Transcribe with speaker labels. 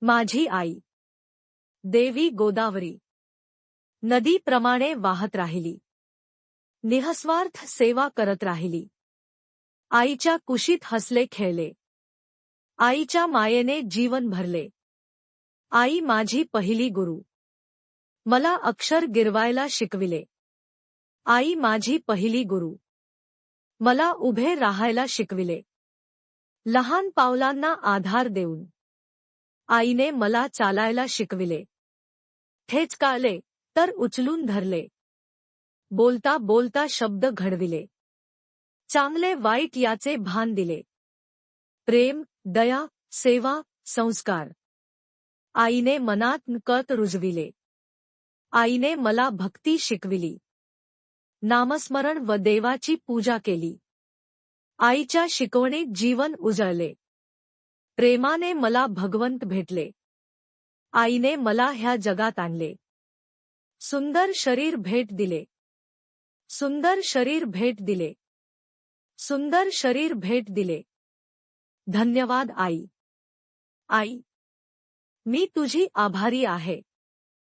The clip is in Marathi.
Speaker 1: माझी आई देवी गोदावरी नदीप्रमाणे वाहत राहिली. निःस्वार्थ सेवा करत राहिली. आईच्या कुशीत हसले खेळले. आईच्या मायेने जीवन भरले. आई माझी पहिली गुरु. मला अक्षर गिरवायला शिकविले. आई माझी पहिली गुरु. मला उभे राहायला शिकविले. लहान पावलांना आधार देऊन आईने मला चालायला शिकविले. ठेचकाळले तर उचलून धरले. बोलता बोलता शब्द घडविले. चांगले वाईट याचे भान दिले. प्रेम, दया, सेवा, संस्कार आईने मनात नकळत रुजविले. आईने मला भक्ती शिकविली. नामस्मरण व देवाची पूजा केली. आईच्या शिकवणीत जीवन उजळले. प्रेमाने मला भगवंत भेटले. आईने मला ह्या जगात आणले. सुंदर शरीर भेट दिले. सुंदर शरीर भेट दिले. सुंदर शरीर भेट दिले. धन्यवाद आई. आई, मी तुझी आभारी आहे.